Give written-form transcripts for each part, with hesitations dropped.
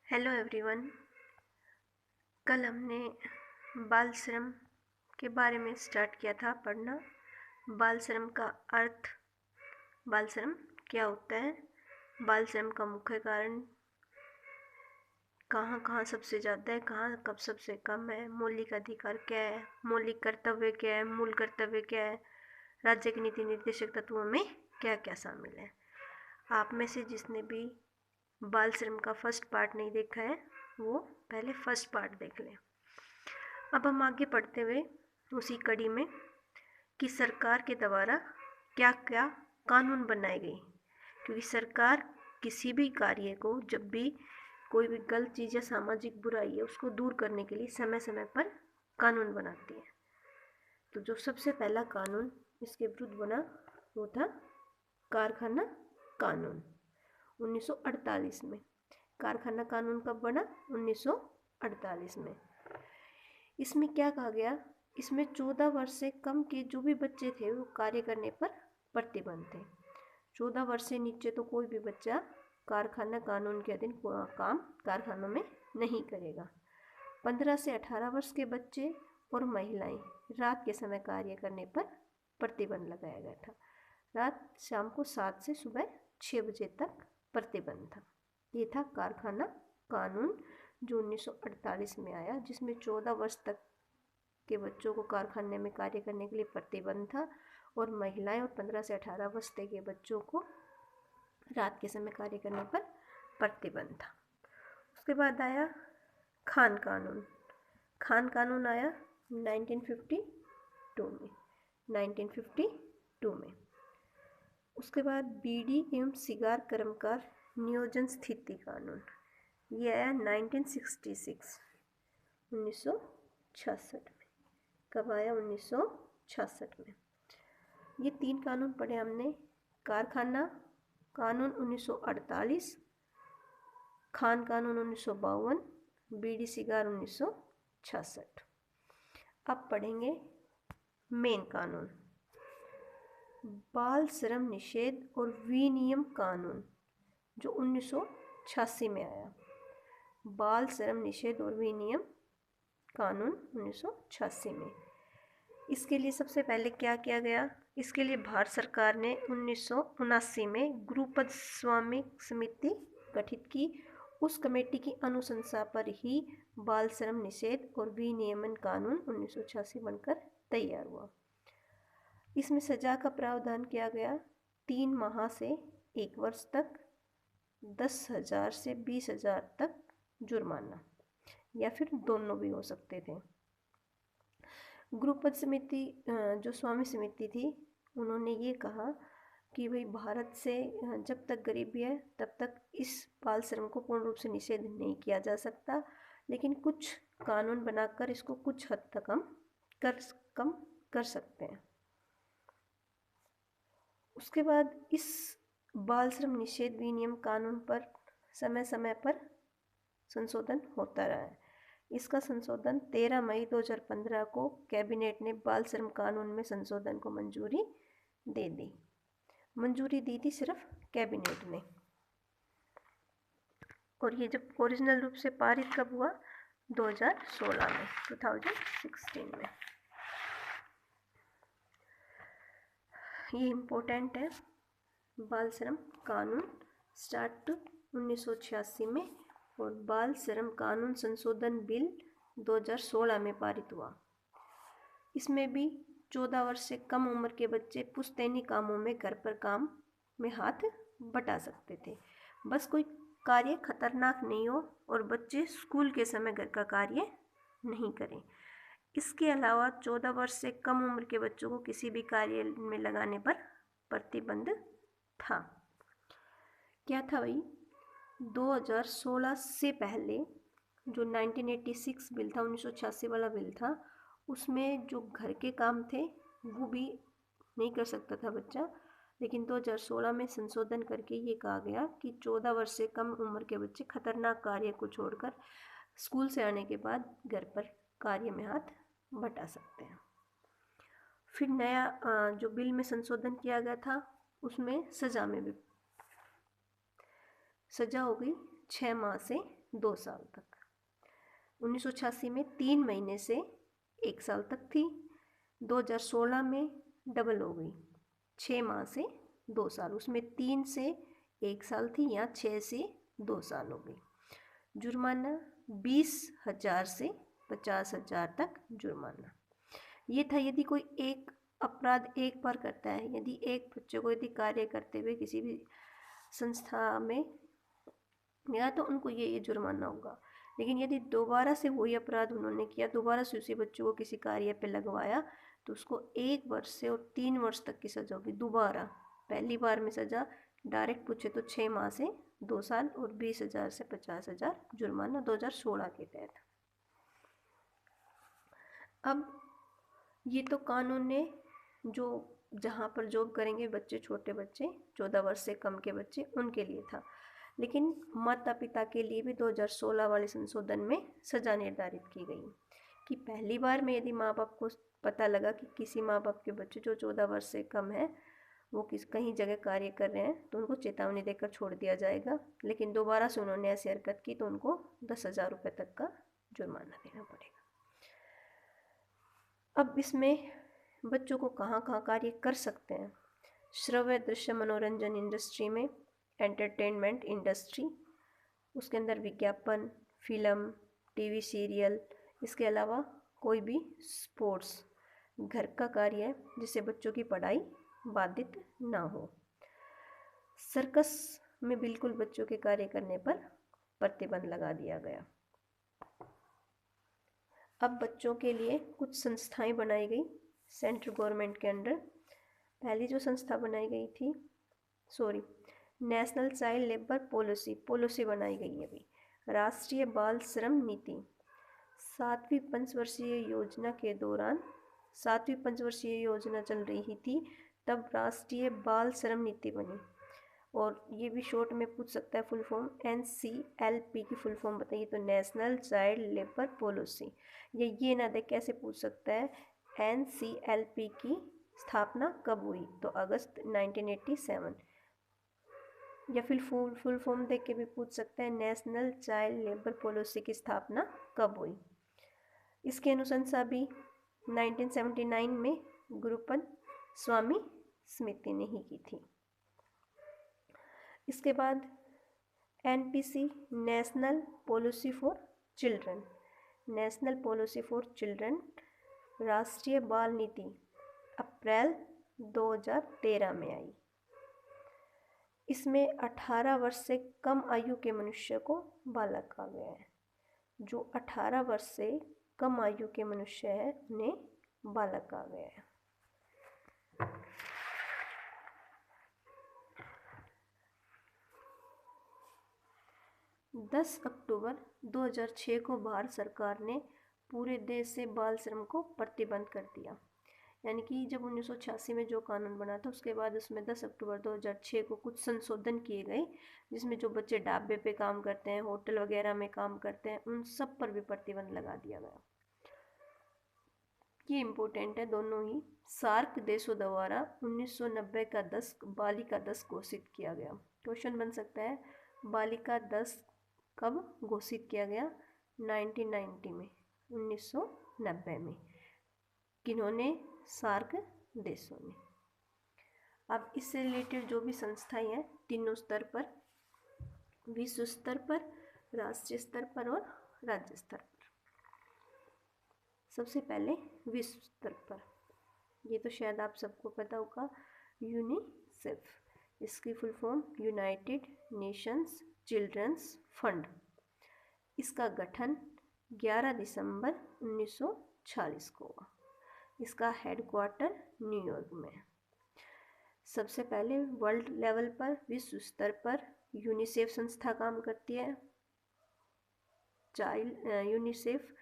Hello everyone. कल हमने बाल श्रम के बारे में स्टार्ट किया था पढ़ना। बाल श्रम का अर्थ, बाल श्रम क्या होता है, बाल श्रम का मुख्य कारण, कहाँ कहाँ सबसे ज़्यादा है, कहाँ कब सबसे कम है, मौलिक अधिकार क्या है, मौलिक कर्तव्य क्या है, मूल कर्तव्य क्या है, राज्य के नीति निर्देशक तत्वों में क्या क्या शामिल है। आप में से जिसने भी बाल श्रम का फर्स्ट पार्ट नहीं देखा है वो पहले फर्स्ट पार्ट देख लें। अब हम आगे पढ़ते हुए उसी कड़ी में कि सरकार के द्वारा क्या क्या कानून बनाए गए, क्योंकि सरकार किसी भी कार्य को, जब भी कोई भी गलत चीज़ या सामाजिक बुराई है उसको दूर करने के लिए समय समय पर कानून बनाती है। तो जो सबसे पहला कानून इसके विरुद्ध बना वो था कारखाना कानून 1948 में। कारखाना कानून कब बना? 1948 में। इसमें क्या कहा गया? इसमें 14 वर्ष से कम के जो भी बच्चे थे वो कार्य करने पर प्रतिबंध थे। 14 वर्ष से नीचे तो कोई भी बच्चा कारखाना कानून के अधीन काम कारखानों में नहीं करेगा। 15 से 18 वर्ष के बच्चे और महिलाएं रात के समय कार्य करने पर प्रतिबंध लगाया गया था। रात शाम को 7 से सुबह 6 बजे तक प्रतिबंध था। ये था कारखाना कानून जो 1948 में आया, जिसमें 14 वर्ष तक के बच्चों को कारखाने में कार्य करने के लिए प्रतिबंध था और महिलाएं और 15 से 18 वर्ष तक के बच्चों को रात के समय कार्य करने पर प्रतिबंध था। उसके बाद आया खान कानून। खान कानून आया 1952 में। उसके बाद बीड़ी एवं सिगार कर्मकार नियोजन स्थिति कानून, ये आया 1966 में। कब आया? 1966 में। ये 3 कानून पढ़े हमने। कारखाना कानून 1948, खान कानून 1952, बीड़ी सिगार 1966। अब पढ़ेंगे मेन कानून, बाल श्रम निषेध और विनियम कानून जो 1986 में आया। बाल श्रम निषेध और विनियम कानून 1986 में। इसके लिए सबसे पहले क्या किया गया? इसके लिए भारत सरकार ने 1979 में गुरुपद स्वामी समिति गठित की। उस कमेटी की अनुशंसा पर ही बाल श्रम निषेध और विनियमन कानून 1986 बनकर तैयार हुआ। इसमें सजा का प्रावधान किया गया 3 माह से 1 वर्ष तक, 10,000 से 20,000 तक जुर्माना, या फिर दोनों भी हो सकते थे। गुरुपद समिति जो स्वामी समिति थी उन्होंने ये कहा कि भाई भारत से जब तक गरीबी है तब तक इस बाल श्रम को पूर्ण रूप से निषेध नहीं किया जा सकता, लेकिन कुछ कानून बनाकर इसको कुछ हद तक हम कम कर सकते हैं। उसके बाद इस बाल श्रम निषेध विनियम कानून पर समय समय पर संशोधन होता रहा है। इसका संशोधन 13 मई 2015 को कैबिनेट ने बाल श्रम कानून में संशोधन को मंजूरी दे दी। मंजूरी दी थी सिर्फ कैबिनेट ने, और ये जब ओरिजिनल रूप से पारित कब हुआ? 2016 में, 2016 में। ये इम्पोर्टेंट है। बाल श्रम कानून स्टार्ट 1986 में और बाल श्रम कानून संशोधन बिल 2016 में पारित हुआ। इसमें भी 14 वर्ष से कम उम्र के बच्चे पुश्तैनी कामों में घर पर काम में हाथ बटा सकते थे, बस कोई कार्य खतरनाक नहीं हो और बच्चे स्कूल के समय घर का कार्य नहीं करें। इसके अलावा 14 वर्ष से कम उम्र के बच्चों को किसी भी कार्य में लगाने पर प्रतिबंध था। क्या था भाई? 2016 से पहले जो 1986 बिल था, 1986 वाला बिल था, उसमें जो घर के काम थे वो भी नहीं कर सकता था बच्चा, लेकिन 2016 में संशोधन करके ये कहा गया कि 14 वर्ष से कम उम्र के बच्चे खतरनाक कार्य को छोड़कर स्कूल से आने के बाद घर पर कार्य में हाथ बटा सकते हैं। फिर नया जो बिल में संशोधन किया गया था उसमें सजा में भी सजा हो गई 6 माह से 2 साल तक। 1986 में 3 महीने से 1 साल तक थी। 2016 में डबल हो गई, 6 माह से 2 साल। उसमें 3 से 1 साल थी, यहाँ 6 से 2 साल हो गई। जुर्माना 20,000 से 50,000 तक जुर्माना। ये था यदि कोई एक अपराध एक बार करता है, यदि एक बच्चे को यदि कार्य करते हुए किसी भी संस्था में गया तो उनको ये जुर्माना होगा। लेकिन यदि दोबारा से वही अपराध उन्होंने किया, दोबारा से उसी बच्चों को किसी कार्य पे लगवाया, तो उसको 1 वर्ष से और 3 वर्ष तक की सज़ा होगी। दोबारा पहली बार में सज़ा डायरेक्ट पूछे तो 6 माह से 2 साल और 20,000 से 50,000 जुर्माना 2016 के तहत। अब ये तो कानून ने जो जहाँ पर जॉब करेंगे बच्चे, छोटे बच्चे 14 वर्ष से कम के बच्चे, उनके लिए था। लेकिन माता पिता के लिए भी 2016 वाले संशोधन में सज़ा निर्धारित की गई कि पहली बार में यदि माँ बाप को पता लगा कि किसी माँ बाप के बच्चे जो 14 वर्ष से कम है वो कहीं जगह कार्य कर रहे हैं, तो उनको चेतावनी देकर छोड़ दिया जाएगा। लेकिन दोबारा से उन्होंने ऐसी हरकत की तो उनको 10,000 रुपये तक का जुर्माना देना पड़ेगा। अब इसमें बच्चों को कहाँ कहाँ कार्य कर सकते हैं? श्रव्य दृश्य मनोरंजन इंडस्ट्री में, एंटरटेनमेंट इंडस्ट्री, उसके अंदर विज्ञापन, फिल्म, टीवी सीरियल, इसके अलावा कोई भी स्पोर्ट्स, घर का कार्य है जिससे बच्चों की पढ़ाई बाधित ना हो। सर्कस में बिल्कुल बच्चों के कार्य करने पर प्रतिबंध लगा दिया गया। अब बच्चों के लिए कुछ संस्थाएं बनाई गई सेंट्रल गवर्नमेंट के अंडर। पहली जो संस्था बनाई गई थी, नेशनल चाइल्ड लेबर पॉलिसी बनाई गई है अभी। राष्ट्रीय बाल श्रम नीति, 7वीं पंचवर्षीय योजना के दौरान, 7वीं पंचवर्षीय योजना चल रही थी तब राष्ट्रीय बाल श्रम नीति बनी। और ये भी शॉर्ट में पूछ सकता है फुल फॉर्म, NCLP की फुल फॉर्म बताइए, तो नेशनल चाइल्ड लेबर पॉलिसी। ये ना देख कैसे पूछ सकता है NCLP की स्थापना कब हुई, तो अगस्त 1987। या फिर फुल फॉर्म देख के भी पूछ सकता है नेशनल चाइल्ड लेबर पॉलिसी की स्थापना कब हुई। इसकी अनुशंसा भी 1979 में गुरुपद स्वामी स्मृति ने ही की थी। इसके बाद NPC, national policy for children, national policy for children, राष्ट्रीय बाल नीति अप्रैल 2013 में आई। इसमें 18 वर्ष से कम आयु के मनुष्य को बालक कहा गया है। जो 18 वर्ष से कम आयु के मनुष्य है उन्हें बालक कहा गया है। 10 अक्टूबर 2006 को भारत सरकार ने पूरे देश से बाल श्रम को प्रतिबंध कर दिया। यानी कि जब 1986 में जो कानून बना था उसके बाद उसमें 10 अक्टूबर 2006 को कुछ संशोधन किए गए, जिसमें जो बच्चे ढाबे पे काम करते हैं, होटल वगैरह में काम करते हैं, उन सब पर भी प्रतिबंध लगा दिया गया। ये इम्पोर्टेंट है दोनों ही। सार्क देशों द्वारा 1990 का दशक बालिका दशक घोषित किया गया। क्वेश्चन बन सकता है बालिका दशक कब घोषित किया गया? 1990 में, 1990 में। किन्होंने? सार्क देशों ने। अब इससे रिलेटेड जो भी संस्थाएं हैं तीनों स्तर पर, विश्व स्तर पर, राष्ट्रीय स्तर पर और राज्य स्तर पर। सबसे पहले विश्व स्तर पर, ये तो शायद आप सबको पता होगा, यूनिसेफ, इसकी full form United Nations children's fund. इसका गठन 11 दिसंबर 1946 को हुआ। इसका हेडक्वार्टर न्यूयॉर्क में है। सबसे पहले वर्ल्ड लेवल पर, विश्व स्तर पर यूनिसेफ संस्था काम करती है। UNICEF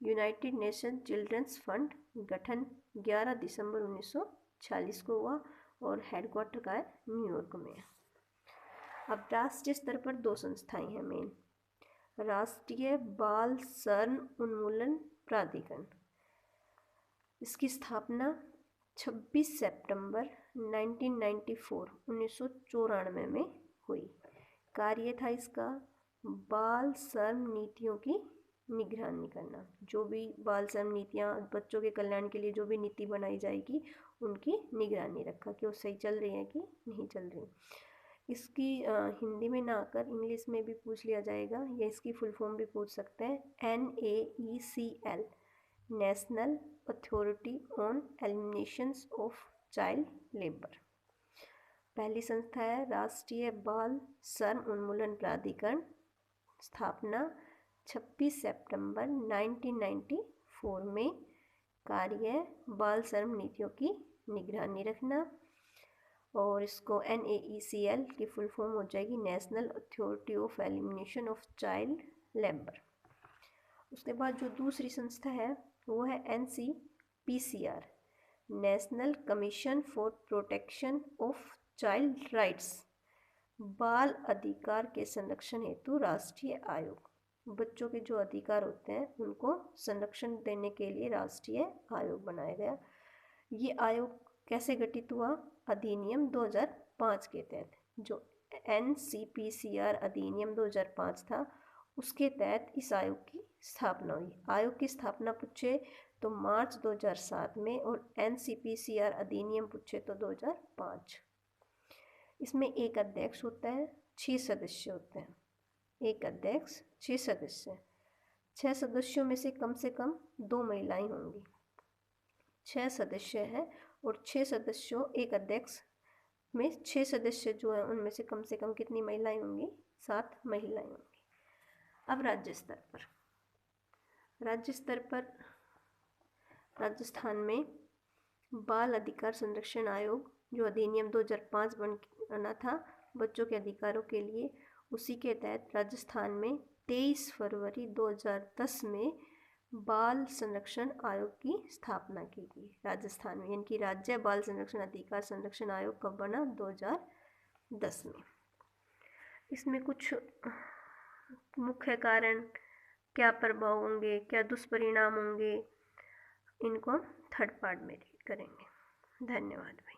United Nation children's fund गठन 11 दिसंबर 1946 को हुआ और हेडक्वार्टर का है न्यूयॉर्क में है। अब राष्ट्रीय स्तर पर दो संस्थाएं हैं मेन। राष्ट्रीय बाल श्रम उन्मूलन प्राधिकरण, इसकी स्थापना 26 सितंबर 1994 में हुई। कार्य था इसका बाल श्रम नीतियों की निगरानी करना। जो भी बाल श्रम नीतियाँ बच्चों के कल्याण के लिए जो भी नीति बनाई जाएगी उनकी निगरानी रखा कि वो सही चल रही है कि नहीं चल रही। इसकी हिंदी में ना आकर इंग्लिश में भी पूछ लिया जाएगा या इसकी फुल फॉर्म भी पूछ सकते हैं। NAECL, national authority on elimination of child labour. पहली संस्था है राष्ट्रीय बाल श्रम उन्मूलन प्राधिकरण, स्थापना 26 सितंबर 1994 में। कार्य बाल श्रम नीतियों की निगरानी रखना। और इसको NAECL की फुल फॉर्म हो जाएगी national authority of elimination of child labour. उसके बाद जो दूसरी संस्था है वो है NCPCR, national commission for protection of child rights, बाल अधिकार के संरक्षण हेतु राष्ट्रीय आयोग। बच्चों के जो अधिकार होते हैं उनको संरक्षण देने के लिए राष्ट्रीय आयोग बनाया गया। ये आयोग कैसे गठित हुआ? अधिनियम 2005 के तहत। जो NCPCR अधिनियम 2005 था उसके तहत इस आयोग की स्थापना हुई। आयोग की स्थापना पूछे तो मार्च 2007 में और NCPCR अधिनियम पूछे तो 2005। इसमें एक अध्यक्ष होता है, 6 सदस्य होते हैं। एक अध्यक्ष, 6 सदस्य। 6 सदस्यों में से कम 2 महिलाएं होंगी। 6 सदस्य हैं और 6 सदस्यों, एक अध्यक्ष में 6 सदस्य जो हैं उनमें से कम कितनी महिलाएं होंगी? 7 महिलाएं होंगी। अब राज्य स्तर पर राजस्थान में बाल अधिकार संरक्षण आयोग जो अधिनियम 2005 बना था बच्चों के अधिकारों के लिए, उसी के तहत राजस्थान में 23 फरवरी 2010 में बाल संरक्षण आयोग की स्थापना की गई राजस्थान में। यानी कि राज्य बाल संरक्षण अधिकार संरक्षण आयोग कब बना? 2010 में। इसमें कुछ मुख्य कारण, क्या प्रभाव होंगे, क्या दुष्परिणाम होंगे, इनको हम थर्ड पार्ट में रीड करेंगे। धन्यवाद भाई।